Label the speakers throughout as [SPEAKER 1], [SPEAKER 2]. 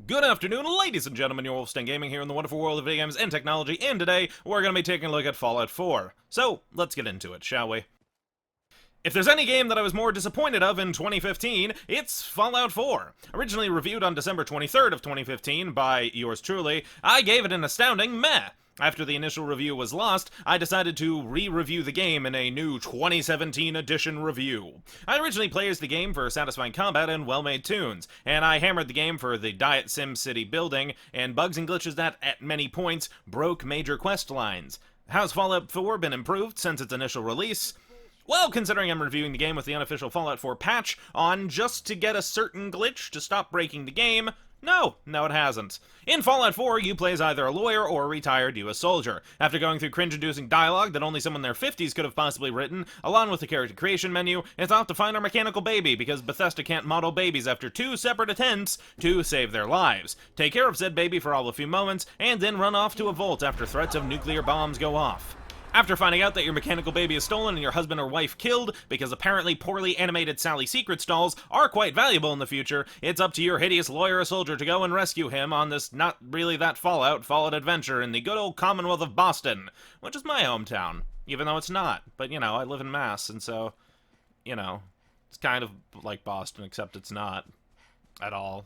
[SPEAKER 1] Good afternoon, ladies and gentlemen, Yourwolfsdengaming here in the wonderful world of video games and technology, and today we're going to be taking a look at Fallout 4. So, let's get into it, shall we? If there's any game that I was more disappointed of in 2015, it's Fallout 4. Originally reviewed on December 23rd of 2015 by yours truly, I gave it an astounding meh. After the initial review was lost, I decided to re-review the game in a new 2017 edition review. I originally praised the game for satisfying combat and well-made tunes, and I hammered the game for the Diet Sim City building and bugs and glitches that, at many points, broke major quest lines. How's Fallout 4 been improved since its initial release? Well, considering I'm reviewing the game with the unofficial Fallout 4 patch on just to get a certain glitch to stop breaking the game, no, it hasn't. In Fallout 4, you play as either a lawyer or a retired U.S. soldier. After going through cringe-inducing dialogue that only someone in their 50s could have possibly written, along with the character creation menu, it's off to find our mechanical baby, because Bethesda can't model babies after 2 separate attempts to save their lives. Take care of said baby for all a few moments, and then run off to a vault after threats of nuclear bombs go off. After finding out that your mechanical baby is stolen and your husband or wife killed because apparently poorly animated Sally Secrets dolls are quite valuable in the future, it's up to your hideous lawyer or soldier to go and rescue him on this not really that Fallout adventure in the good old Commonwealth of Boston, which is my hometown, even though it's not. But, you know, I live in Mass, and so, you know, it's kind of like Boston, except it's not at all.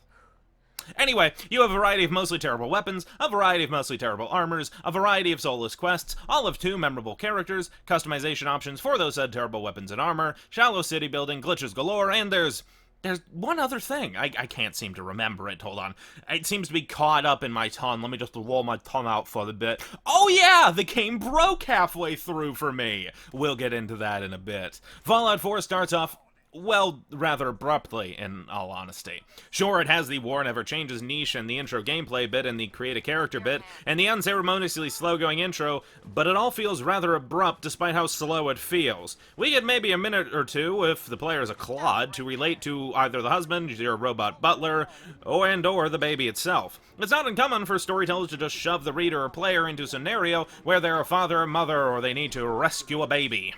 [SPEAKER 1] Anyway, you have a variety of mostly terrible weapons, a variety of mostly terrible armors, a variety of soulless quests, all of 2 memorable characters, customization options for those said terrible weapons and armor, shallow city building, glitches galore, and there's one other thing. I can't seem to remember it. Hold on. It seems to be caught up in my tongue. Let me just roll my tongue out for a bit. Oh yeah! The game broke halfway through for me! We'll get into that in a bit. Fallout 4 starts off, well, rather abruptly, in all honesty. Sure, it has the War Never Changes niche and the intro gameplay bit and the create a character bit, and the unceremoniously slow-going intro, but it all feels rather abrupt despite how slow it feels. We get maybe a minute or two, if the player is a clod, to relate to either the husband, your robot butler, or the baby itself. It's not uncommon for storytellers to just shove the reader or player into a scenario where they're a father or mother or they need to rescue a baby.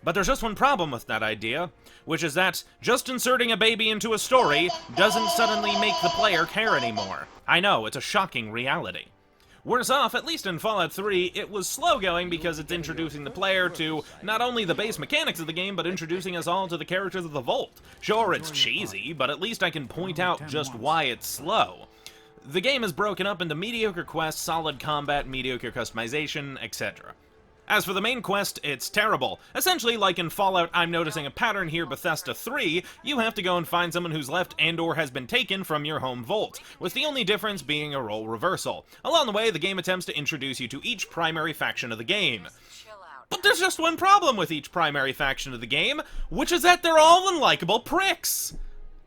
[SPEAKER 1] But there's just one problem with that idea, which is that just inserting a baby into a story doesn't suddenly make the player care anymore. I know, it's a shocking reality. Worse off, at least in Fallout 3, it was slow going because it's introducing the player to not only the base mechanics of the game, but introducing us all to the characters of the Vault. Sure, it's cheesy, but at least I can point out just why it's slow. The game is broken up into mediocre quests, solid combat, mediocre customization, etc. As for the main quest, it's terrible. Essentially, like in Fallout, I'm noticing a pattern here, Bethesda 3, you have to go and find someone who's left and/or has been taken from your home vault, with the only difference being a role reversal. Along the way, the game attempts to introduce you to each primary faction of the game. But there's just one problem with each primary faction of the game, which is that they're all unlikable pricks!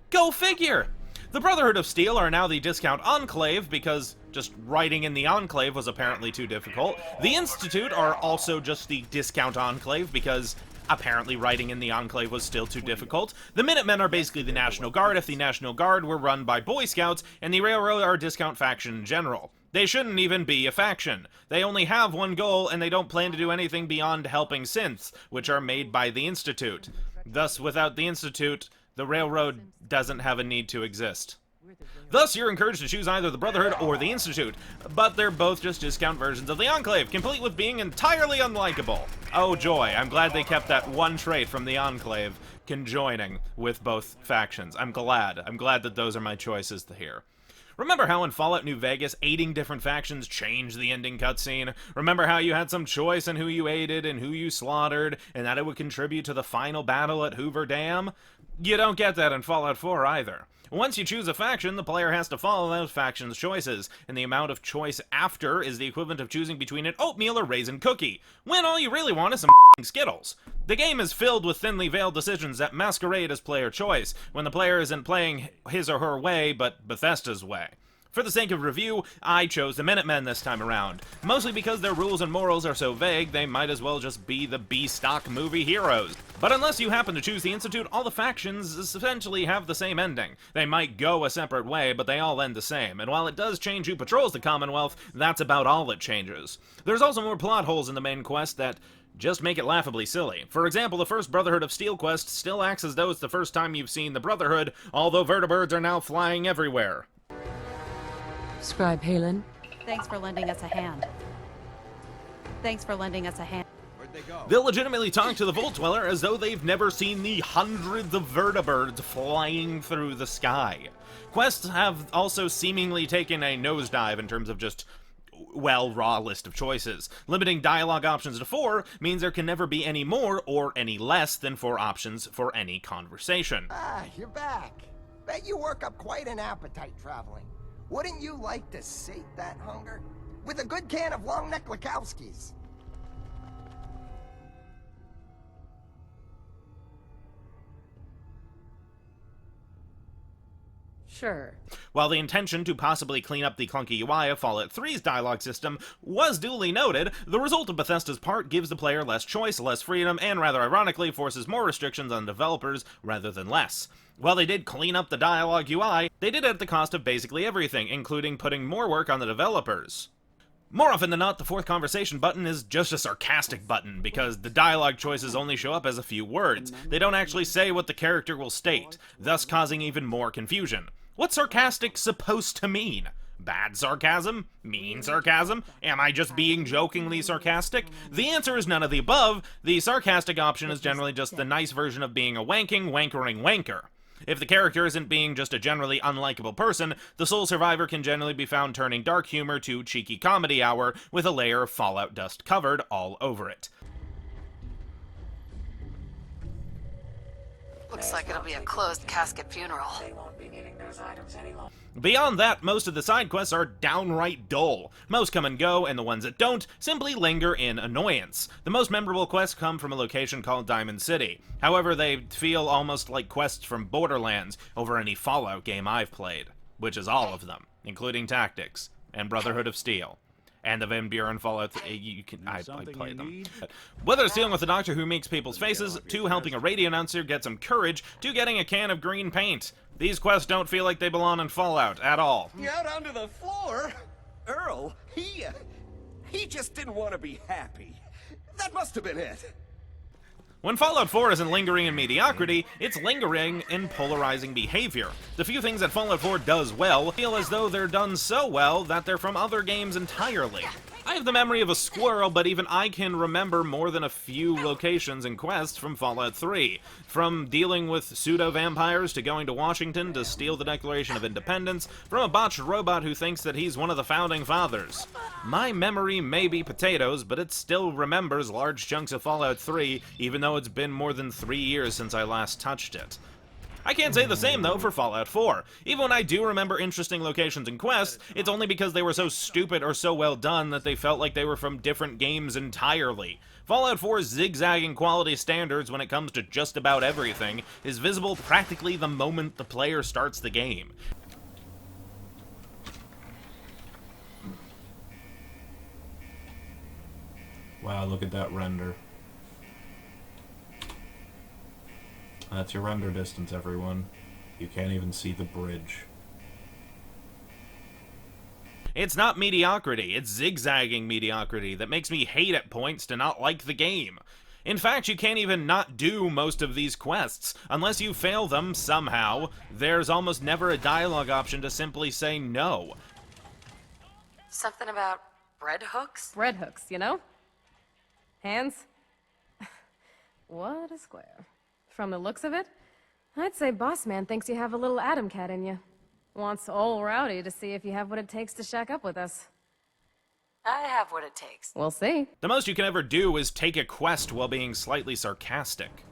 [SPEAKER 1] Go figure! The Brotherhood of Steel are now the Discount Enclave because just writing in the Enclave was apparently too difficult. The Institute are also just the Discount Enclave because apparently writing in the Enclave was still too difficult. The Minutemen are basically the National Guard if the National Guard were run by Boy Scouts, and the Railroad are a discount faction in general. They shouldn't even be a faction. They only have one goal, and they don't plan to do anything beyond helping synths, which are made by the Institute. Thus, without the Institute, the Railroad doesn't have a need to exist. Thus, you're encouraged to choose either the Brotherhood or the Institute, but they're both just discount versions of the Enclave, complete with being entirely unlikable. Oh joy, I'm glad they kept that one trait from the Enclave, conjoining with both factions. I'm glad that those are my choices here. Remember how in Fallout New Vegas, aiding different factions changed the ending cutscene? Remember how you had some choice in who you aided and who you slaughtered, and that it would contribute to the final battle at Hoover Dam? You don't get that in Fallout 4 either. Once you choose a faction, the player has to follow those faction's choices, and the amount of choice after is the equivalent of choosing between an oatmeal or raisin cookie, when all you really want is some Skittles. The game is filled with thinly veiled decisions that masquerade as player choice, when the player isn't playing his or her way, but Bethesda's way. For the sake of review, I chose the Minutemen this time around, mostly because their rules and morals are so vague they might as well just be the B-stock movie heroes. But unless you happen to choose the Institute, all the factions essentially have the same ending. They might go a separate way, but they all end the same, and while it does change who patrols the Commonwealth, that's about all it changes. There's also more plot holes in the main quest that just make it laughably silly. For example, the first Brotherhood of Steel quest still acts as though it's the first time you've seen the Brotherhood, although vertibirds are now flying everywhere.
[SPEAKER 2] Scribe Halen.
[SPEAKER 3] Thanks for lending us a hand. Thanks for lending us a hand.
[SPEAKER 4] Where'd they go?
[SPEAKER 1] They'll legitimately talk to the Vault Dweller as though they've never seen the hundreds of vertibirds flying through the sky. Quests have also seemingly taken a nosedive in terms of just, well, raw list of choices. Limiting dialogue options to 4 means there can never be any more or any less than 4 options for any conversation.
[SPEAKER 5] Ah, you're back. Bet you work up quite an appetite traveling. Wouldn't you like to sate that hunger? With a good can of long neck Lakowskis.
[SPEAKER 2] Sure.
[SPEAKER 1] While the intention to possibly clean up the clunky UI of Fallout 3's dialogue system was duly noted, the result of Bethesda's part gives the player less choice, less freedom, and rather ironically forces more restrictions on developers rather than less. While they did clean up the dialogue UI, they did it at the cost of basically everything, including putting more work on the developers. More often than not, the fourth conversation button is just a sarcastic button, because the dialogue choices only show up as a few words. They don't actually say what the character will state, thus causing even more confusion. What's sarcastic supposed to mean? Bad sarcasm? Mean sarcasm? Am I just being jokingly sarcastic? The answer is none of the above. The sarcastic option is generally just the nice version of being a wankering wanker. If the character isn't being just a generally unlikable person, the sole survivor can generally be found turning dark humor to cheeky comedy hour with a layer of Fallout dust covered all over it.
[SPEAKER 6] Looks like it'll be a closed casket funeral.
[SPEAKER 1] Beyond that, most of the side quests are downright dull. Most come and go, and the ones that don't simply linger in annoyance. The most memorable quests come from a location called Diamond City. However, they feel almost like quests from Borderlands over any Fallout game I've played, which is all of them, including Tactics and Brotherhood of Steel. And the Van Buren Fallout, I played them. Whether it's dealing with a doctor who makes people's faces, to helping a radio announcer get some courage, to getting a can of green paint. These quests don't feel like they belong in Fallout at all.
[SPEAKER 4] You're out onto the floor? Earl, he just didn't want to be happy. That must have been it.
[SPEAKER 1] When Fallout 4 isn't lingering in mediocrity, it's lingering in polarizing behavior. The few things that Fallout 4 does well feel as though they're done so well that they're from other games entirely. I have the memory of a squirrel, but even I can remember more than a few locations and quests from Fallout 3. From dealing with pseudo-vampires to going to Washington to steal the Declaration of Independence, from a botched robot who thinks that he's one of the Founding Fathers. My memory may be potatoes, but it still remembers large chunks of Fallout 3, even though it's been more than 3 years since I last touched it. I can't say the same, though, for Fallout 4. Even when I do remember interesting locations and quests, it's only because they were so stupid or so well done that they felt like they were from different games entirely. Fallout 4's zigzagging quality standards when it comes to just about everything is visible practically the moment the player starts the game.
[SPEAKER 7] Wow, look at that render. That's your render distance, everyone. You can't even see the bridge.
[SPEAKER 1] It's not mediocrity, it's zigzagging mediocrity that makes me hate at points to not like the game. In fact, you can't even not do most of these quests. Unless you fail them somehow, there's almost never a dialogue option to simply say no.
[SPEAKER 6] Something about bread hooks?
[SPEAKER 2] Bread hooks, you know? Hands? What a square. From the looks of it, I'd say Boss Man thinks you have a little Atom Cat in you. Wants old Rowdy to see if you have what it takes to shack up with us.
[SPEAKER 6] I have what it takes.
[SPEAKER 2] We'll see.
[SPEAKER 1] The most you can ever do is take a quest while being slightly sarcastic.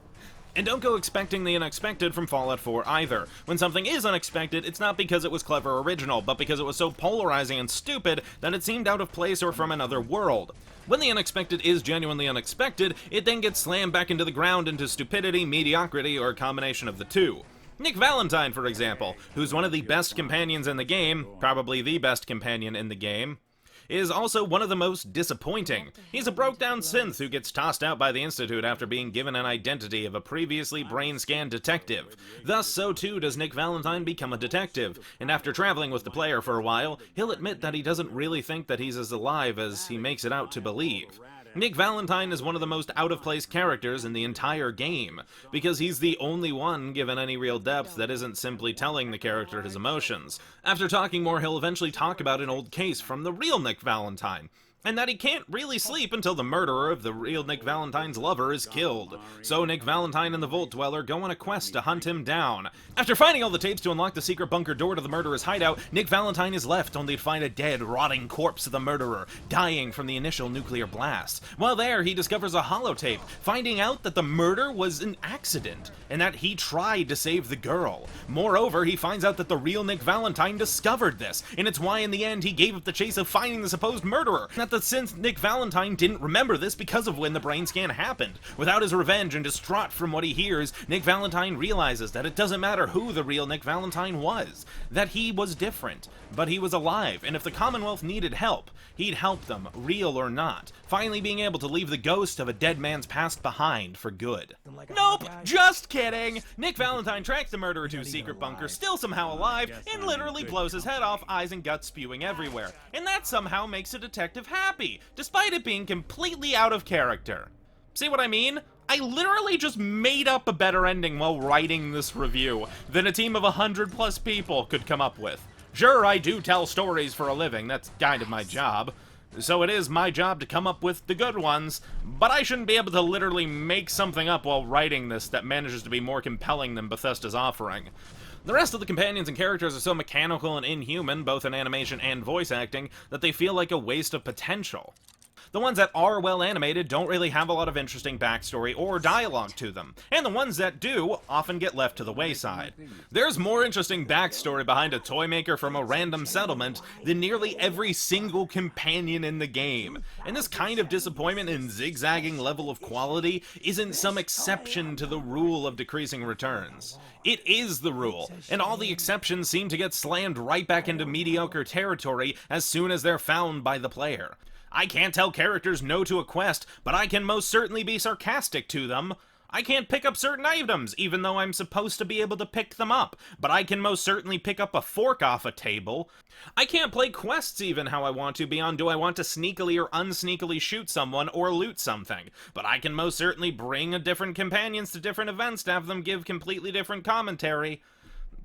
[SPEAKER 1] And don't go expecting the unexpected from Fallout 4 either. When something is unexpected, it's not because it was clever or original, but because it was so polarizing and stupid that it seemed out of place or from another world. When the unexpected is genuinely unexpected, it then gets slammed back into the ground into stupidity, mediocrity, or a combination of the two. Nick Valentine, for example, who's one of the best companions in the game, probably the best companion in the game, is also one of the most disappointing. He's a broke-down synth who gets tossed out by the Institute after being given an identity of a previously brain-scanned detective. Thus, so too does Nick Valentine become a detective, and after traveling with the player for a while, he'll admit that he doesn't really think that he's as alive as he makes it out to believe. Nick Valentine is one of the most out-of-place characters in the entire game, because he's the only one given any real depth that isn't simply telling the character his emotions. After talking more, he'll eventually talk about an old case from the real Nick Valentine, and that he can't really sleep until the murderer of the real Nick Valentine's lover is killed. So Nick Valentine and the Vault Dweller go on a quest to hunt him down. After finding all the tapes to unlock the secret bunker door to the murderer's hideout, Nick Valentine is left only to find a dead, rotting corpse of the murderer, dying from the initial nuclear blast. While there, he discovers a holotape, finding out that the murder was an accident, and that he tried to save the girl. Moreover, he finds out that the real Nick Valentine discovered this, and it's why in the end he gave up the chase of finding the supposed murderer. That since Nick Valentine didn't remember this because of when the brain scan happened. Without his revenge and distraught from what he hears, Nick Valentine realizes that it doesn't matter who the real Nick Valentine was, that he was different, but he was alive, and if the Commonwealth needed help, he'd help them, real or not, finally being able to leave the ghost of a dead man's past behind for good. Nope, just kidding! Nick Valentine tracks the murderer to his secret bunker, still somehow alive, and literally blows his head off, eyes and guts spewing everywhere. And that somehow makes a detective happy, despite it being completely out of character. See what I mean? I literally just made up a better ending while writing this review than a team of 100+ people could come up with. Sure, I do tell stories for a living, that's kind of my job. So it is my job to come up with the good ones, but I shouldn't be able to literally make something up while writing this that manages to be more compelling than Bethesda's offering. The rest of the companions and characters are so mechanical and inhuman, both in animation and voice acting, that they feel like a waste of potential. The ones that are well animated don't really have a lot of interesting backstory or dialogue to them, and the ones that do often get left to the wayside. There's more interesting backstory behind a toy maker from a random settlement than nearly every single companion in the game, and this kind of disappointment and zigzagging level of quality isn't some exception to the rule of decreasing returns. It is the rule, and all the exceptions seem to get slammed right back into mediocre territory as soon as they're found by the player. I can't tell characters no to a quest, but I can most certainly be sarcastic to them. I can't pick up certain items, even though I'm supposed to be able to pick them up, but I can most certainly pick up a fork off a table. I can't play quests even how I want to beyond do I want to sneakily or unsneakily shoot someone or loot something, but I can most certainly bring different companions to different events to have them give completely different commentary.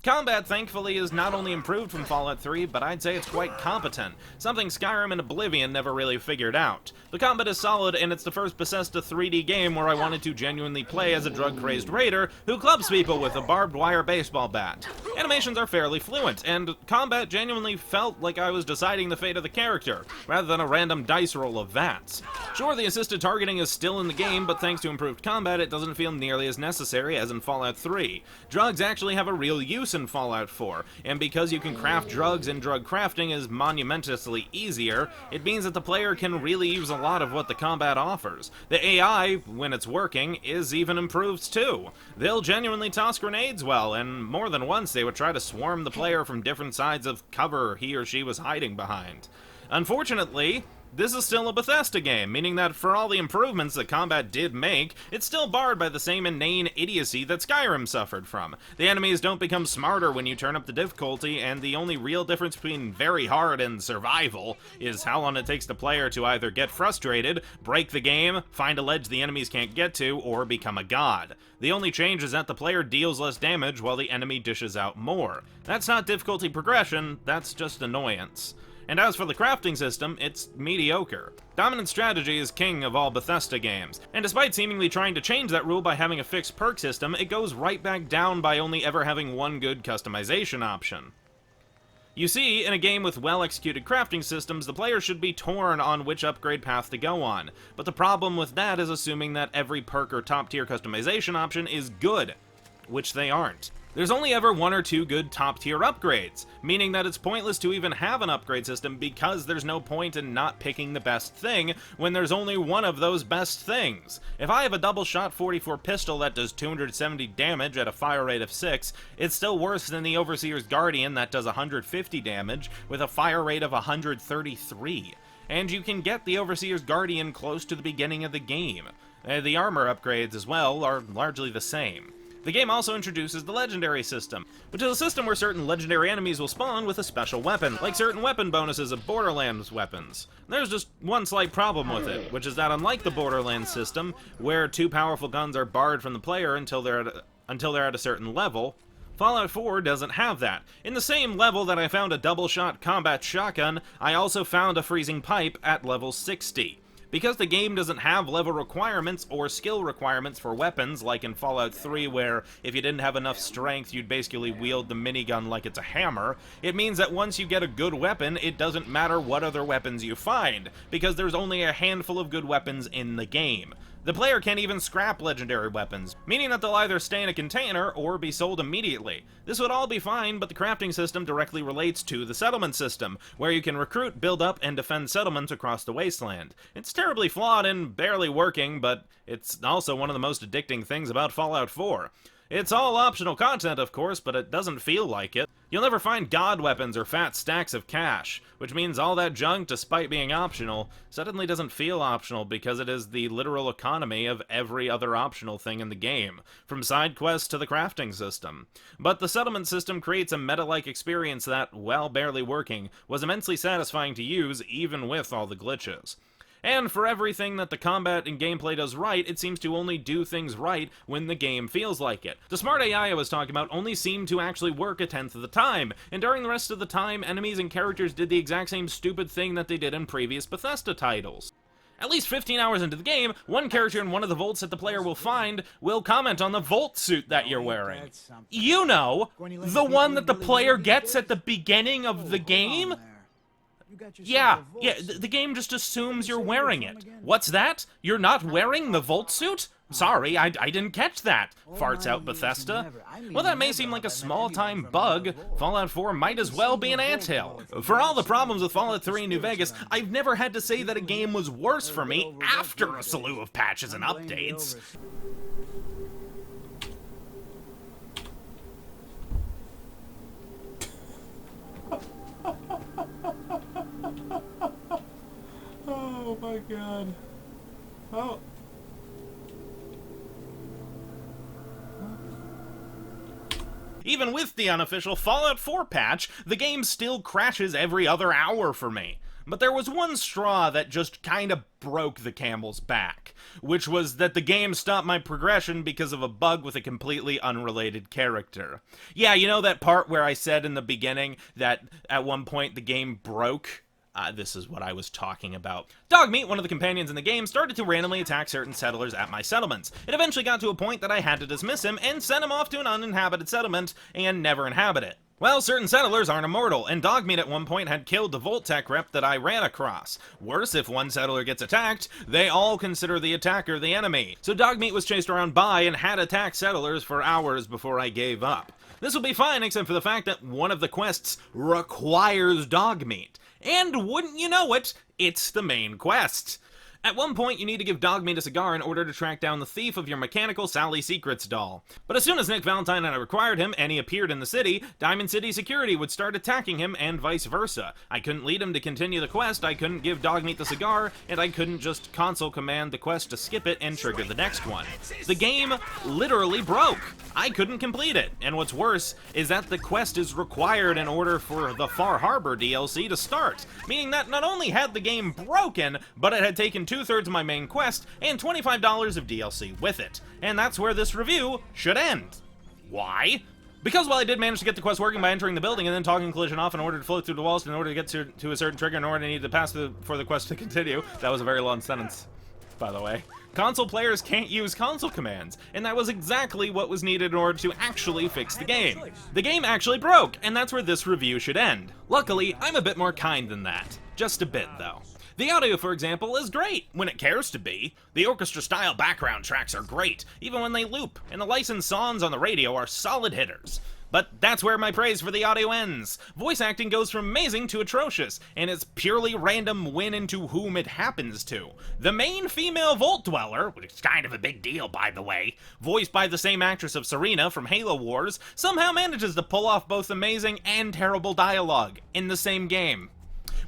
[SPEAKER 1] Combat, thankfully, is not only improved from Fallout 3, but I'd say it's quite competent, something Skyrim and Oblivion never really figured out. The combat is solid, and it's the first Bethesda 3D game where I wanted to genuinely play as a drug-crazed raider who clubs people with a barbed wire baseball bat. Animations are fairly fluent, and combat genuinely felt like I was deciding the fate of the character, rather than a random dice roll of VATS. Sure, the assisted targeting is still in the game, but thanks to improved combat, it doesn't feel nearly as necessary as in Fallout 3. Drugs actually have a real use in Fallout 4, and because you can craft drugs and drug crafting is monumentously easier, it means that the player can really use a lot of what the combat offers. The AI, when it's working, is even improved too. They'll genuinely toss grenades well, and more than once they would try to swarm the player from different sides of cover he or she was hiding behind. Unfortunately, this is still a Bethesda game, meaning that for all the improvements that combat did make, it's still barred by the same inane idiocy that Skyrim suffered from. The enemies don't become smarter when you turn up the difficulty, and the only real difference between very hard and survival is how long it takes the player to either get frustrated, break the game, find a ledge the enemies can't get to, or become a god. The only change is that the player deals less damage while the enemy dishes out more. That's not difficulty progression, that's just annoyance. And as for the crafting system, it's mediocre. Dominant strategy is king of all Bethesda games, and despite seemingly trying to change that rule by having a fixed perk system, it goes right back down by only ever having one good customization option. You see, in a game with well-executed crafting systems, the player should be torn on which upgrade path to go on, but the problem with that is assuming that every perk or top-tier customization option is good, which they aren't. There's only ever one or two good top-tier upgrades, meaning that it's pointless to even have an upgrade system because there's no point in not picking the best thing when there's only one of those best things. If I have a double-shot .44 pistol that does 270 damage at a fire rate of 6, it's still worse than the Overseer's Guardian that does 150 damage with a fire rate of 133. And you can get the Overseer's Guardian close to the beginning of the game. The armor upgrades as well are largely the same. The game also introduces the legendary system, which is a system where certain legendary enemies will spawn with a special weapon, like certain weapon bonuses of Borderlands weapons. There's just one slight problem with it, which is that unlike the Borderlands system, where 2 powerful guns are barred from the player until they're at a certain level, Fallout 4 doesn't have that. In the same level that I found a double-shot combat shotgun, I also found a freezing pipe at level 60. Because the game doesn't have level requirements or skill requirements for weapons, like in Fallout 3 where if you didn't have enough strength you'd basically wield the minigun like it's a hammer, it means that once you get a good weapon, it doesn't matter what other weapons you find, because there's only a handful of good weapons in the game. The player can't even scrap legendary weapons, meaning that they'll either stay in a container or be sold immediately. This would all be fine, but the crafting system directly relates to the settlement system, where you can recruit, build up, and defend settlements across the wasteland. It's terribly flawed and barely working, but it's also one of the most addicting things about Fallout 4. It's all optional content, of course, but it doesn't feel like it. You'll never find god weapons or fat stacks of cash, which means all that junk, despite being optional, suddenly doesn't feel optional because it is the literal economy of every other optional thing in the game, from side quests to the crafting system. But the settlement system creates a meta-like experience that, while barely working, was immensely satisfying to use even with all the glitches. And for everything that the combat and gameplay does right, it seems to only do things right when the game feels like it. The smart AI I was talking about only seemed to actually work a tenth of the time, and during the rest of the time, enemies and characters did the exact same stupid thing that they did in previous Bethesda titles. At least 15 hours into the game, one character in one of the vaults that the player will find will comment on the vault suit that you're wearing. You know, the one that the player gets at the beginning of the game? Yeah, the game just assumes you're wearing it. What's that? You're not wearing the Volt suit? Sorry, I didn't catch that. Farts out Bethesda. Well, that may seem like a small-time bug. Fallout 4 might as well be an anthill. For all the problems with Fallout 3 in New Vegas, I've never had to say that a game was worse for me after a slew of patches and updates.
[SPEAKER 7] Oh my god. Oh.
[SPEAKER 1] Even with the unofficial Fallout 4 patch, the game still crashes every other hour for me. But there was one straw that just kinda broke the camel's back, which was that the game stopped my progression because of a bug with a completely unrelated character. Yeah, you know that part where I said in the beginning that at one point the game broke? This is what I was talking about. Dogmeat, one of the companions in the game, started to randomly attack certain settlers at my settlements. It eventually got to a point that I had to dismiss him and send him off to an uninhabited settlement and never inhabit it. Well, certain settlers aren't immortal, and Dogmeat at one point had killed the Voltec rep that I ran across. Worse, if one settler gets attacked, they all consider the attacker the enemy. So Dogmeat was chased around by and had attacked settlers for hours before I gave up. This will be fine except for the fact that one of the quests requires Dogmeat. And wouldn't you know it, it's the main quest. At one point, you need to give Dogmeat a cigar in order to track down the thief of your mechanical Sally Secrets doll. But as soon as Nick Valentine and I required him, and he appeared in the city, Diamond City security would start attacking him, and vice versa. I couldn't lead him to continue the quest, I couldn't give Dogmeat the cigar, and I couldn't just console command the quest to skip it and trigger the next one. The game literally broke. I couldn't complete it, and what's worse is that the quest is required in order for the Far Harbor DLC to start, meaning that not only had the game broken, but it had taken 2/3 of my main quest and $25 of DLC with it. And that's where this review should end. Why? Because while I did manage to get the quest working by entering the building and then toggling collision off in order to float through the walls in order to get to a certain trigger in order to need to pass for the quest to continue. That was a very long sentence, by the way. Console players can't use console commands, and that was exactly what was needed in order to actually fix the game. The game actually broke, and that's where this review should end. Luckily, I'm a bit more kind than that. Just a bit, though. The audio, for example, is great, when it cares to be. The orchestra-style background tracks are great, even when they loop, and the licensed songs on the radio are solid hitters. But that's where my praise for the audio ends. Voice acting goes from amazing to atrocious, and it's purely random when and to whom it happens to. The main female Vault Dweller, which is kind of a big deal by the way, voiced by the same actress of Serena from Halo Wars, somehow manages to pull off both amazing and terrible dialogue in the same game.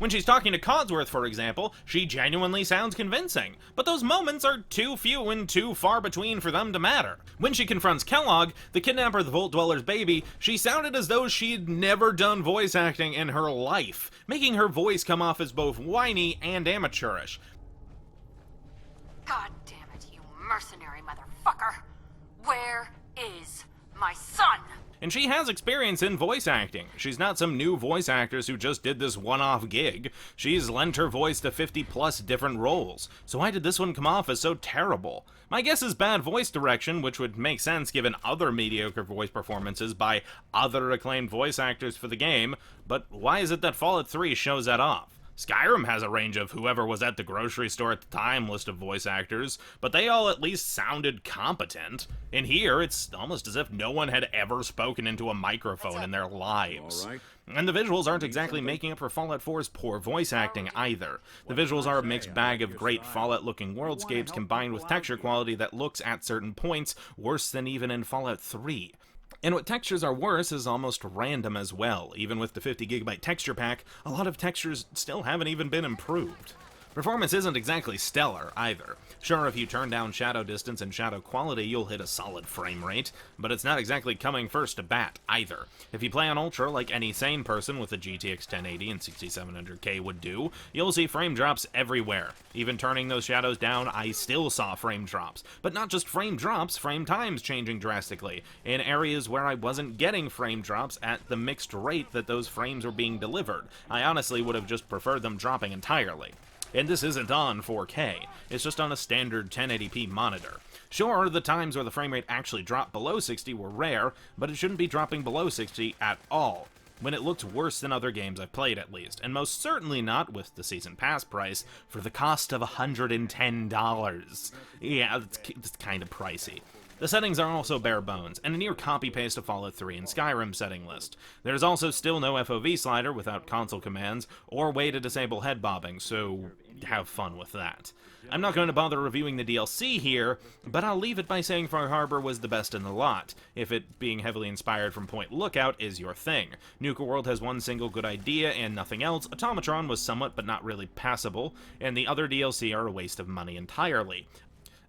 [SPEAKER 1] When she's talking to Codsworth, for example, she genuinely sounds convincing, but those moments are too few and too far between for them to matter. When she confronts Kellogg, the kidnapper of the Vault Dweller's baby, she sounded as though she'd never done voice acting in her life, making her voice come off as both whiny and amateurish.
[SPEAKER 6] God damn it, you mercenary motherfucker. Where is my son?
[SPEAKER 1] And she has experience in voice acting. She's not some new voice actress who just did this one-off gig. She's lent her voice to 50-plus different roles. So why did this one come off as so terrible? My guess is bad voice direction, which would make sense given other mediocre voice performances by other acclaimed voice actors for the game, but why is it that Fallout 3 shows that off? Skyrim has a range of whoever was at the grocery store at the time list of voice actors, but they all at least sounded competent. In here, it's almost as if no one had ever spoken into a microphone in their lives. And the visuals aren't exactly making up for Fallout 4's poor voice acting either. The visuals are a mixed bag of great Fallout-looking worldscapes combined with texture quality that looks at certain points worse than even in Fallout 3. And what textures are worse is almost random as well. Even with the 50GB texture pack, a lot of textures still haven't even been improved. Performance isn't exactly stellar, either. Sure, if you turn down shadow distance and shadow quality, you'll hit a solid frame rate, but it's not exactly coming first to bat, either. If you play on Ultra like any sane person with a GTX 1080 and 6700K would do, you'll see frame drops everywhere. Even turning those shadows down, I still saw frame drops. But not just frame drops, frame times changing drastically, in areas where I wasn't getting frame drops at the mixed rate that those frames were being delivered. I honestly would have just preferred them dropping entirely. And this isn't on 4K, it's just on a standard 1080p monitor. Sure, the times where the frame rate actually dropped below 60 were rare, but it shouldn't be dropping below 60 at all, when it looked worse than other games I've played at least, and most certainly not with the Season Pass price for the cost of $110. Yeah, it's kind of pricey. The settings are also bare bones, and a near copy-paste of Fallout 3 and Skyrim setting list. There's also still no FOV slider without console commands, or way to disable head bobbing, so have fun with that. I'm not going to bother reviewing the DLC here, but I'll leave it by saying Far Harbor was the best in the lot, if it being heavily inspired from Point Lookout is your thing. Nuka World has one single good idea and nothing else, Automatron was somewhat but not really passable, and the other DLC are a waste of money entirely.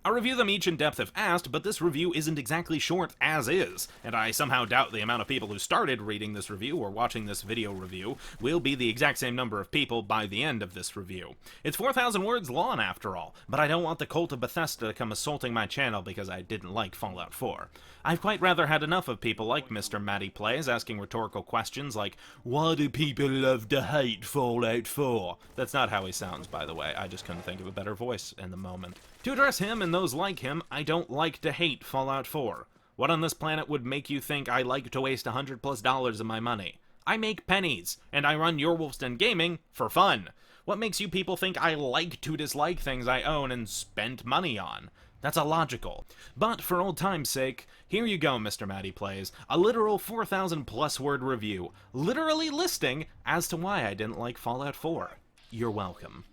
[SPEAKER 1] I'll review them each in depth if asked, but this review isn't exactly short as is, and I somehow doubt the amount of people who started reading this review or watching this video review will be the exact same number of people by the end of this review. It's 4,000 words long after all, but I don't want the cult of Bethesda to come assaulting my channel because I didn't like Fallout 4. I've quite rather had enough of people like Mr. Matty Plays asking rhetorical questions like, why do people love to hate Fallout 4? That's not how he sounds, by the way. I just couldn't think of a better voice in the moment. To address him and those like him, I don't like to hate Fallout 4. What on this planet would make you think I like to waste $100+ of my money? I make pennies, and I run Yourwolfsdengaming for fun. What makes you people think I like to dislike things I own and spent money on? That's illogical. But for old time's sake, here you go, Mr. Matty Plays, a literal 4,000+ word review, literally listing as to why I didn't like Fallout 4. You're welcome.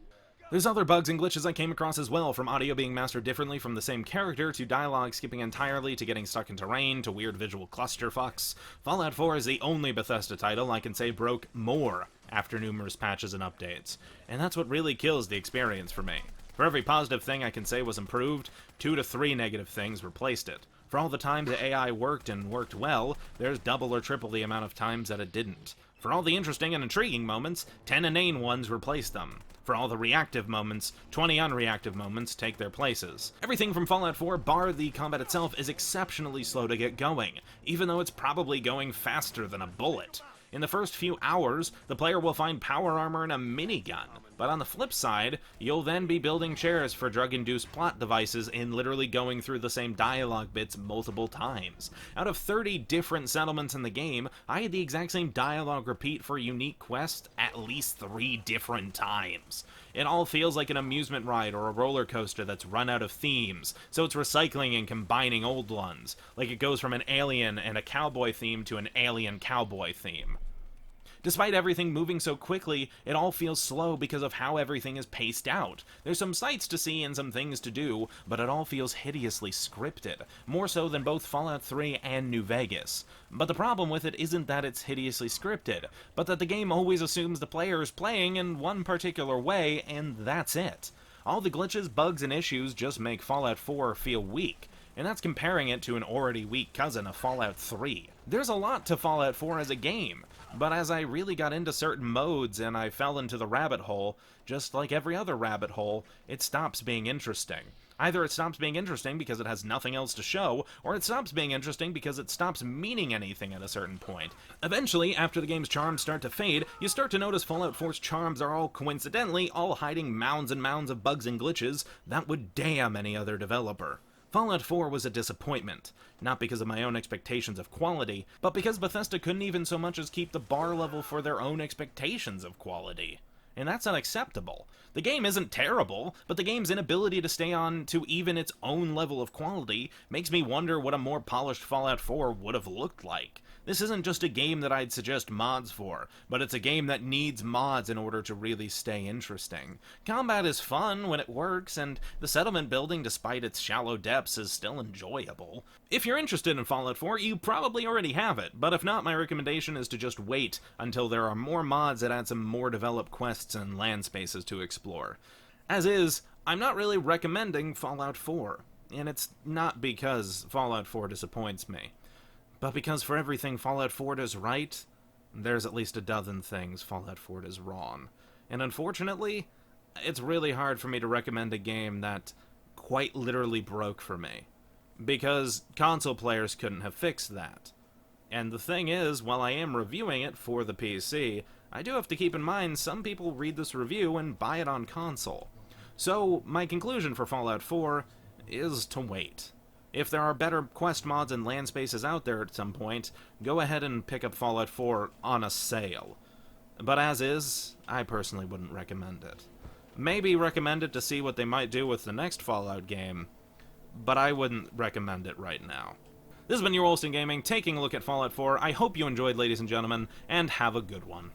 [SPEAKER 1] There's other bugs and glitches I came across as well, from audio being mastered differently from the same character, to dialogue skipping entirely, to getting stuck in terrain, to weird visual clusterfucks. Fallout 4 is the only Bethesda title I can say broke more after numerous patches and updates, and that's what really kills the experience for me. For every positive thing I can say was improved, 2 to 3 negative things replaced it. For all the times the AI worked and worked well, there's double or triple the amount of times that it didn't. For all the interesting and intriguing moments, 10 inane ones replaced them. For all the reactive moments, 20 unreactive moments take their places. Everything from Fallout 4, bar the combat itself, is exceptionally slow to get going, even though it's probably going faster than a bullet. In the first few hours, the player will find power armor and a minigun, but on the flip side, you'll then be building chairs for drug-induced plot devices and literally going through the same dialogue bits multiple times. Out of 30 different settlements in the game, I had the exact same dialogue repeat for unique quests at least 3 different times. It all feels like an amusement ride or a roller coaster that's run out of themes, so it's recycling and combining old ones, like it goes from an alien and a cowboy theme to an alien cowboy theme. Despite everything moving so quickly, it all feels slow because of how everything is paced out. There's some sights to see and some things to do, but it all feels hideously scripted, more so than both Fallout 3 and New Vegas. But the problem with it isn't that it's hideously scripted, but that the game always assumes the player is playing in one particular way, and that's it. All the glitches, bugs, and issues just make Fallout 4 feel weak, and that's comparing it to an already weak cousin of Fallout 3. There's a lot to Fallout 4 as a game, but as I really got into certain modes and I fell into the rabbit hole, just like every other rabbit hole, it stops being interesting. Either it stops being interesting because it has nothing else to show, or it stops being interesting because it stops meaning anything at a certain point. Eventually, after the game's charms start to fade, you start to notice Fallout 4's charms are all coincidentally all hiding mounds and mounds of bugs and glitches that would damn any other developer. Fallout 4 was a disappointment, not because of my own expectations of quality, but because Bethesda couldn't even so much as keep the bar level for their own expectations of quality. And that's unacceptable. The game isn't terrible, but the game's inability to stay on to even its own level of quality makes me wonder what a more polished Fallout 4 would have looked like. This isn't just a game that I'd suggest mods for, but it's a game that needs mods in order to really stay interesting. Combat is fun when it works, and the settlement building, despite its shallow depths, is still enjoyable. If you're interested in Fallout 4, you probably already have it, but if not, my recommendation is to just wait until there are more mods that add some more developed quests and land spaces to explore. As is, I'm not really recommending Fallout 4, and it's not because Fallout 4 disappoints me. But because for everything Fallout 4 does right, there's at least a dozen things Fallout 4 does wrong. And unfortunately, it's really hard for me to recommend a game that quite literally broke for me. Because console players couldn't have fixed that. And the thing is, while I am reviewing it for the PC, I do have to keep in mind some people read this review and buy it on console. So, my conclusion for Fallout 4 is to wait. If there are better quest mods and land spaces out there at some point, go ahead and pick up Fallout 4 on a sale. But as is, I personally wouldn't recommend it. Maybe recommend it to see what they might do with the next Fallout game, but I wouldn't recommend it right now. This has been Yourwolfsdengaming, taking a look at Fallout 4. I hope you enjoyed, ladies and gentlemen, and have a good one.